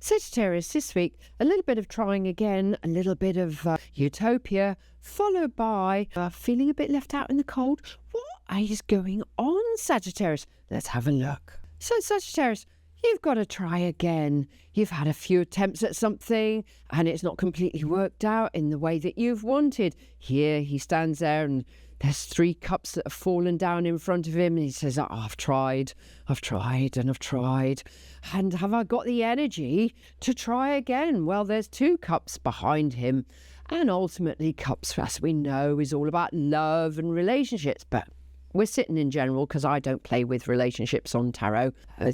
Sagittarius, this week, a little bit of trying again, a little bit of utopia, followed by feeling a bit left out in the cold. What is going on, Sagittarius? Let's have a look. So, Sagittarius, you've got to try again. You've had a few attempts at something and it's not completely worked out in the way that you've wanted. Here he stands there and there's 3 cups that have fallen down in front of him and he says, I've tried and I've tried. And have I got the energy to try again? Well, there's 2 cups behind him. And ultimately, cups, as we know, is all about love and relationships. But we're sitting in general because I don't play with relationships on tarot. I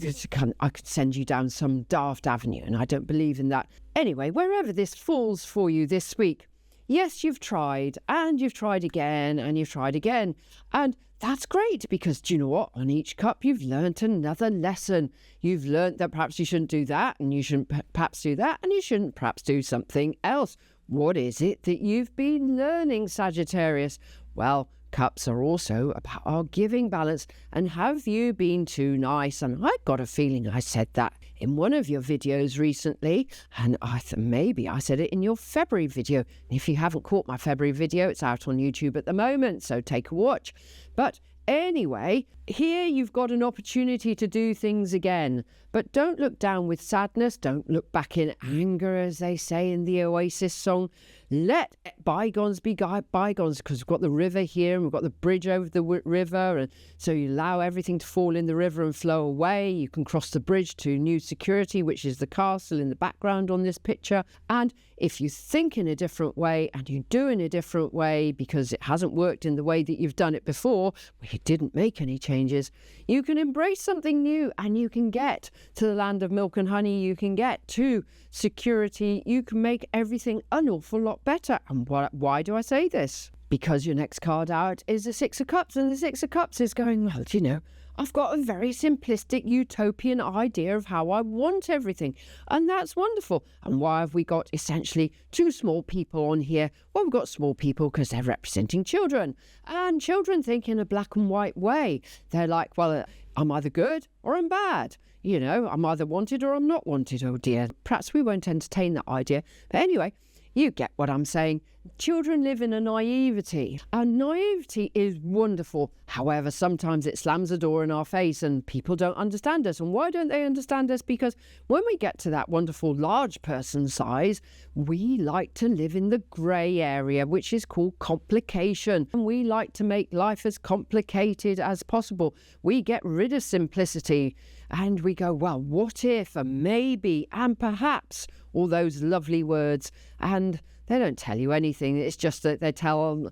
could send you down some daft avenue and I don't believe in that. Anyway, wherever this falls for you this week, yes, you've tried and you've tried again and you've tried again. And that's great because do you know what? On each cup, you've learnt another lesson. You've learnt that perhaps you shouldn't do that and you shouldn't perhaps do that and you shouldn't perhaps do something else. What is it that you've been learning, Sagittarius? Well, cups are also about our giving balance. And have you been too nice? And I got a feeling I said that in one of your videos recently. And maybe I said it in your February video. If you haven't caught my February video, it's out on YouTube at the moment. So take a watch. But anyway, here you've got an opportunity to do things again. But don't look down with sadness. Don't look back in anger, as they say in the Oasis song. Let bygones be bygones, because we've got the river here and we've got the bridge over the river. And so you allow everything to fall in the river and flow away. You can cross the bridge to new security, which is the castle in the background on this picture. And if you think in a different way and you do in a different way because it hasn't worked in the way that you've done it before, where you didn't make any changes, you can embrace something new and you can get to the land of milk and honey. You can get to security. You can make everything an awful lot better. And why do I say this? Because your next card out is the 6 of Cups, and the 6 of Cups is going, well, you know, I've got a very simplistic utopian idea of how I want everything. And that's wonderful. And why have we got essentially 2 small people on here? Well, we've got small people because they're representing children. And children think in a black and white way. They're like, well, I'm either good or I'm bad. You know, I'm either wanted or I'm not wanted. Oh dear. Perhaps we won't entertain that idea. But anyway, you get what I'm saying. Children live in a naivety, and naivety is wonderful. However, sometimes it slams a door in our face and people don't understand us. And why don't they understand us? Because when we get to that wonderful large person size, we like to live in the grey area, which is called complication. And we like to make life as complicated as possible. We get rid of simplicity and we go, well, what if, and maybe, and perhaps, all those lovely words. And they don't tell you anything. It's just that they tell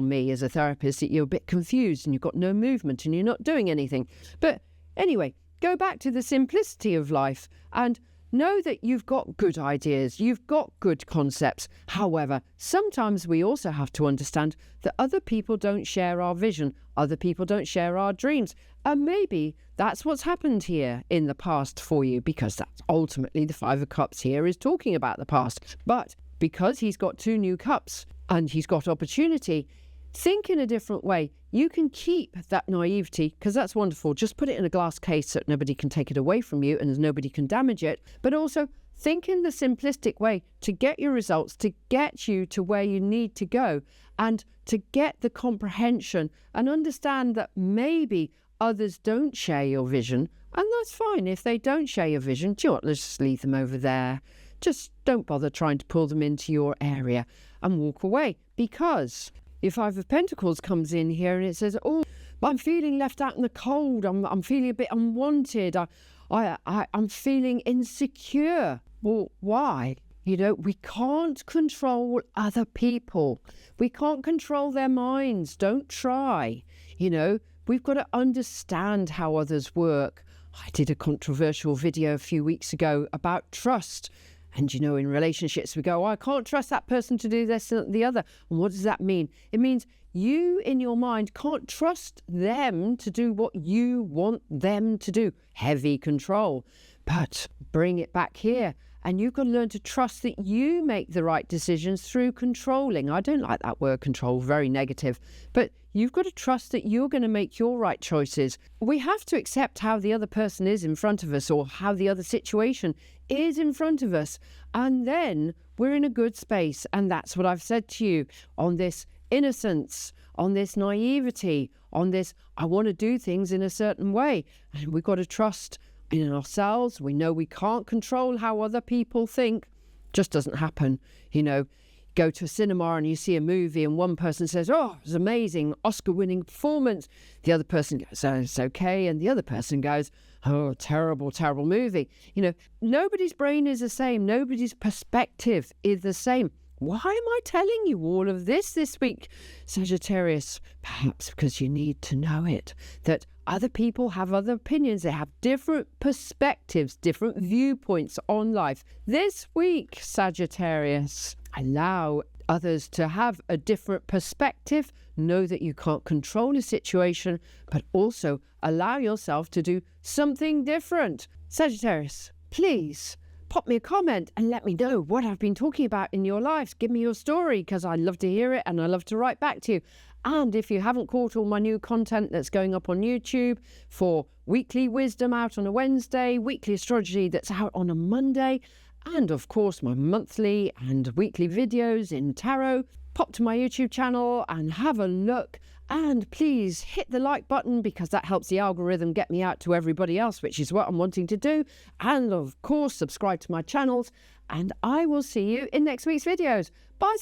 me as a therapist that you're a bit confused and you've got no movement and you're not doing anything. But anyway, go back to the simplicity of life and know that you've got good ideas, you've got good concepts. However, sometimes we also have to understand that other people don't share our vision, other people don't share our dreams. And maybe that's what's happened here in the past for you, because that's ultimately the 5 of Cups here is talking about the past. But because he's got 2 new cups and he's got opportunity, think in a different way. You can keep that naivety because that's wonderful. Just put it in a glass case so nobody can take it away from you and nobody can damage it. But also think in the simplistic way to get your results, to get you to where you need to go and to get the comprehension and understand that maybe others don't share your vision. And that's fine. If they don't share your vision, do you know what? Let's just leave them over there. Just don't bother trying to pull them into your area and walk away. Because if 5 of Pentacles comes in here and it says, oh, I'm feeling left out in the cold. I'm feeling a bit unwanted. I'm feeling insecure. Well, why? You know, we can't control other people. We can't control their minds. Don't try. You know, we've got to understand how others work. I did a controversial video a few weeks ago about trust. And, you know, in relationships, we go, oh, I can't trust that person to do this and the other. And what does that mean? It means you, in your mind, can't trust them to do what you want them to do. Heavy control. But bring it back here. And you've got to learn to trust that you make the right decisions through controlling. I don't like that word control, very negative. But You've got to trust that you're going to make your right choices. We have to accept how the other person is in front of us, or how the other situation is in front of us. And then we're in a good space. And that's what I've said to you on this innocence, on this naivety, on this, I want to do things in a certain way. And we've got to trust in ourselves. We know we can't control how other people think. Just doesn't happen. You know, go to a cinema and you see a movie and one person says, oh, it was amazing, Oscar-winning performance. The other person goes, oh, it's okay. And the other person goes, oh, terrible, terrible movie. You know, nobody's brain is the same. Nobody's perspective is the same. Why am I telling you all of this week, Sagittarius? Perhaps because you need to know it, that other people have other opinions. They have different perspectives, different viewpoints on life. This week, Sagittarius, allow others to have a different perspective. Know that you can't control a situation, but also allow yourself to do something different. Sagittarius, please pop me a comment and let me know what I've been talking about in your lives. Give me your story, because I love to hear it and I love to write back to you. And if you haven't caught all my new content that's going up on YouTube, for weekly wisdom out on a Wednesday, weekly astrology that's out on a Monday, and of course my monthly and weekly videos in tarot, pop to my YouTube channel and have a look. And please hit the like button, because that helps the algorithm get me out to everybody else, which is what I'm wanting to do. And of course, subscribe to my channels, and I will see you in next week's videos. Bye.